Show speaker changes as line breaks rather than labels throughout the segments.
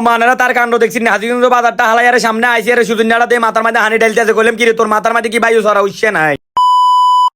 মানেরা তার কাণ্ড দেখছি না হাজিগঞ্জ বাজারটা হালাইয়ারে সামনে আইসি আরে সুদিনাটা দিয়ে মাথার মধ্যে হানি ঢালতেছে কইলাম কি রে তোর মাথার মধ্যে কি বায়ু সরা উঠছে নাই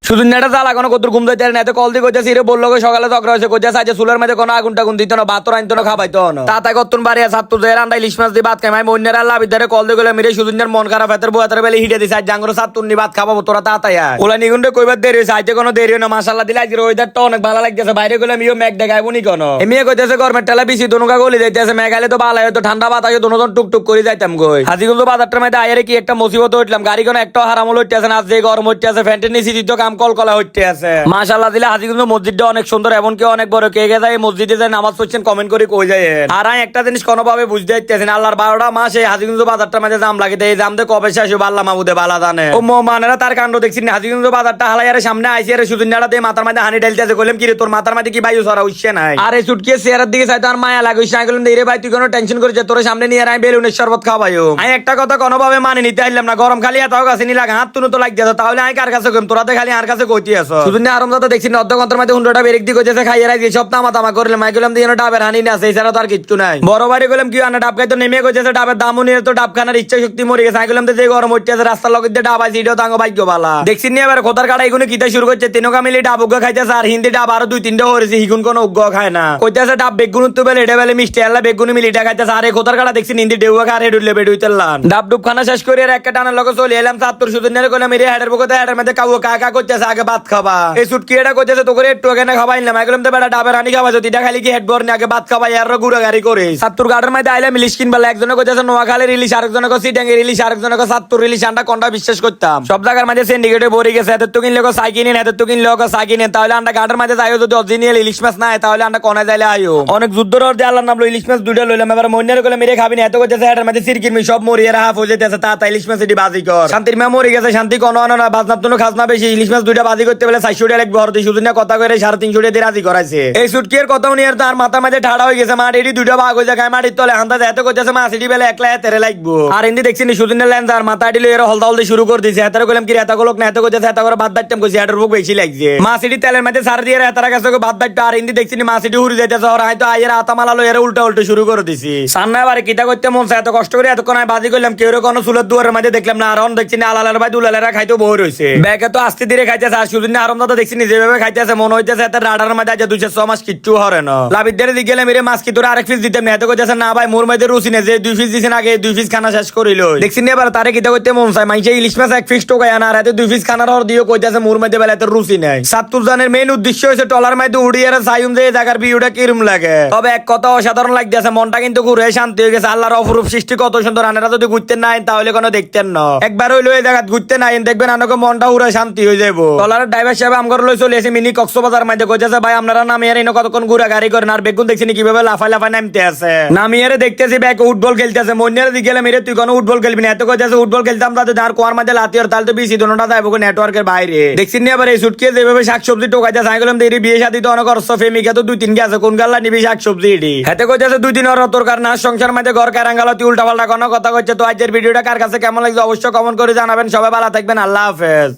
সুদিনাটা জ্বালা কোনো কত ঘুম যাইতে না এত কল দিয়ে কইতাছি রে বললো সকালে ঝগড়া হয়েছে কইতাছে আজ চুলের মধ্যে কোনো আগুন টাগুন দিত না ভাত আনতো না খাবাইতো না তাই কতন বাড়ি ছাত্র যে রান্দাই ইলিশ মাছ দিয়ে ভাত খাই মাই মন্যার আল্লাহ বিদ্যারে কল দিয়ে গেলাম রে সুদিনার মন খারাপ হাতের বুয়াতের বেলে হিটে দিছে আজ জাঙ্গর ছাত্র নি ভাত খাবো তোরা তাতাই ওলা নিগুন্ডে কইবার দেরি হয়েছে আইতে কোনো দেরি না মাশাআল্লাহ দিলে আজকে ওয়েদারটা অনেক ভালো লাগতেছে বাইরে গেলাম ইও মেঘ দেখাইবো নি কোনো এমিয়ে কইতেছে গরমের টেলা বেশি দনুকা গলি যাইতেছে মেঘ আইলে তো ভালো হতো ঠান্ডা বাতাসে দনুজন টুকটুক করে যাইতাম গই হাজিগঞ্জ বাজারটার মধ্যে আইরে কি একটা মুসিবত হইলাম গাড়ি কোনো একটা হারাম হইতেছে না আজ যে গরম হইতেছে ফ্যান্টের নিচে দিত কাম কলকলা হইতে আছে মাশাআল্লাহ দিলে হাজিগঞ্জ মসজিদটা অনেক সুন্দর এবং কি অনেক বড় কে গে যায় মসজিদে যায় নামাজ পড়ছেন কমেন্ট করে কই যায় আর আমি একটা জিনিস কোনোভাবে বুঝতে পারতেছি না আল্লাহর 12টা মাস এই হাজিগঞ্জ বাজারটার মধ্যে জাম লাগিতে এই জাম দে কবে শেষ হবে আল্লাহ মাহমুদে বালা জানে ও মানেরা তার কাণ্ড দেখছি না হাজিগঞ্জ বাজারটা হালাইয়ারে সামনে আইসি আরে সুদিনাটা দিয়ে মাথার মধ্যে হানি ঢালতেছে কইলাম কি রে তোর মাথার মধ্যে কি বায়ু সরা উঠছে নাই আর এই চুটকিয়ে চেয়ারের দিকে চাইতে আর মায়া লাগাইছে আমি কইলাম রে ভাই তুই কোনো টেনশন করিস তোর সামনে নিয়ে আই বেলুনের শরবত খাওয়াইও আমি একটা কথা কোনোভাবে মানে নিতে আইলাম না গরম খালি এত কাছে নি লাগা হাত তুনো তো লাগ যাচ্ছে তাহলে আমি কার কাছে কইম তোরা খালি আর কাছে কইতি আছো সুদিনা আরামদাতা দেখছি না অর্ধঘন্টার মধ্যে 100টা বেরেক দি কইতেছে খাইয়া রাখি সব তামা তামা করলে মাই কইলাম দিয়ে ডাবের হানি না সেই ছাড়া তো আর কিচ্ছু নাই বড় বাড়ি কইলাম কি আনা ডাব খাইতো নেমে কইতেছে ডাবের দামও নিয়ে তো ডাব খানার ইচ্ছা শক্তি মরে গেছে আমি কইলাম যে গরম হইতেছে রাস্তার লগে দিয়ে ডাব আইছি এটাও তাঙ্গ ভাগ্য বালা দেখছি নি এবার খোদার কাটা এগুলো কিতা শুরু করছে তিনকা মিলে ডাব উগ্গ খাইতেছে আর হিন্দি ডাব আরো 2-3টা হরেছে হিগুন কোন উগ্গ খায় না কইতেছে ডাব বেগুন তো বেলে এটা বেলে মিষ্টি আল্লাহ বেগুন মিলে এটা খাইতেছে আর এই খোদার কাটা দেখছি হিন্দি ডেউয়া খারে ডুলে বেডুইতেলান ডাব ডুব খানা শেষ করে আর একটা টানার লগে চলে এলাম 70 সুদিনের কইলাম মেরে হেডের বকতে হেডের মধ্যে কাউ কাকা করতেছে আগে ভাত খাবা এই সুটকি এটা কইতেছে তো করে একটু আগে না খাবাইলাম আমি কইলাম তো বেটা ডাবের হানি খাবা যদি এটা খালি কি হেড বর্নে আগে ভাত খাবাই আর গুড়া গাড়ি করে 70 গাড়ির মধ্যে আইলাম ইলিশ কিনবালা একজনে কইতেছে নোয়াখালীর ইলিশ আরেকজনে কই সিটাঙ্গের ইলিশ আরেকজনে কই 70 ইলিশ আন্ডা কোনটা বিশ্বাস করতাম সব জায়গার মধ্যে সিন্ডিকেটে ভরে গেছে এত তো কিনলে কো সাইকিনে এত তো কিনলে কো সাইকিনে তাহলে আন্ডা গাড়ির মধ্যে যাইও যদি অরিজিনাল ইলিশ মাছ না হয় তাহলে আন্ডা কোনা যাইলে আইও অনেক যুদ্ধর অর্ধে আল্লাহর নাম ইলিশ মাছ দুইটা লইলাম এবার মন্নের কইলাম মেরে খাবি না এত কইতেছে হেডের মধ্যে সিরকির মি সব মরিয়ে হাফ হয়ে যেতেছে তা ইলিশ মাছ এটি বাজি কর শান্তির মা মরে গেছে শান্তি কোন আনো না বাজনার জন্য খাজনা বেশি ইলিশ মাছ দুইটা বাজি করতে বলে 400 টাকা লাগবে হরতে শুধু না কথা কইরে 350 টাকা দিয়ে রাজি করাইছে এই সুটকির কথাও নিয়ে তার মাথা মাঝে ঠাড়া হয়ে গেছে মাটি এটি দুইটা ভাগ হয়ে যায় মাটির তলে হান্তা এত কইতেছে মা সিটি বেলে একলা তেরে লাগবো আর হিন্দি দেখছি নি সুদিনের লেন্স আর মাথা দিলে এর হলদা হলদি শুরু করে দিয়েছে এত কইলাম কি এত গোলক না এত কইতেছে এত করে বাদ দাইতাম কইছি এটার বুক বেশি লাগছে মা সিটি তেলের মধ্যে সার দিয়ে এতার কাছে বাদ দাইতা আর হিন্দি দেখছি নি মা সিটি উড়ে যাইতেছে আর হয়তো আইয়ের আতামালা লয়ে এর উল্টা উল্টা শুরু করে দিছি সামনে এবারে কিটা করতে মন চায় এত কষ্ট করে এতক্ষণ আমি বাজি কইলাম কেউ কোনো চুলের দুয়ারের মধ্যে দেখলাম না আর দেখছি না আলালার ভাই দুলালেরা খাইতে বই রইছে ব্যাগে তো আস্তে ধীরে খাইতেছে আর সুদিন আরামদাতা দেখছি নি যেভাবে খাইতেছে মনে হইতেছে এত রাডার মধ্যে আজ 206 মাস কিচ্ছু হরে না লাভিদের দিকে গেলে মেরে মাছ কি তোর আরেক পিস দিতে না এত কইতেছে না ভাই মোর মধ্যে রুচি নেই যে 2 পিস দিছেন আগে 2 পিস খানা শেষ করিল দেখছি নি এবার তারে কিটা করতে মন চায় মাইছে ইলিশ মাছ এক পিস টোকায় না আর এত 2 পিস খানার অর দিও কইতেছে মোর মধ্যে বেলা এত রুচি নাই সাত্তুর জানের মেইন উদ্দেশ্য হইছে টলার মধ্যে উড়িয়ে আর সাইউম যে জায়গার ভিউটা কিরম লাগে তবে এক কথা অসাধারণ লাগতেছে মনটা কিন্তু ঘুরে শান্তি হয়ে গেছে আল্লাহর অপরূপ সৃষ্টি কত সুন্দর আনারা যদি ঘুরতে নাই তাহলে কোনো দেখতেন না একবার হইলো এই জায়গা ঘুরতে নাই দেখবেন আনকে মনটা উড়ে শান্তি হয়ে যাবো টলারের ড্রাইভার সাহেব আমগর লই চলে এসে মিনি কক্সবাজার মধ্যে কইতেছে ভাই আপনারা নামিয়ে এনে কতক্ষণ ঘুরা গাড়ি করেন আর বেগুন দেখছি কিভাবে লাফাই লাফাই নামতে আছে নামিয়ে দেখতেছি ব্যাগ ফুটবল খেলতেছে মন্যের দিকে গেলে মেরে তুই কোনো ফুটবল খেলবি না এত কইতেছে ফুটবল খেলতাম তাতে আর কোয়ার মধ্যে লাতি আর তাহলে তো বেশি দোনোটা যাইবো নেটওয়ার্কের বাইরে দেখছি নি আবার এই সুটকে যেভাবে শাকসবজি টোকাইতেছে আমি বললাম দেরি বিয়ে শাদি তো অনেক অর্থ ফেমিকা তো 2-3 কে আছে কোন গাল্লা নিবি শাকসবজি এটি হাতে কইতেছে 2 দিন আর তোর কার না সংসার মধ্যে ঘর কারাঙ্গালা তুই উল্টা পাল্টা কোনো কথা কইছে তো আজকের ভিডিওটা কার কাছে কেমন লাগছে অবশ্যই কমেন্ট করে জানাবেন সবাই ভালো থাকবেন আল্লাহ হাফেজ।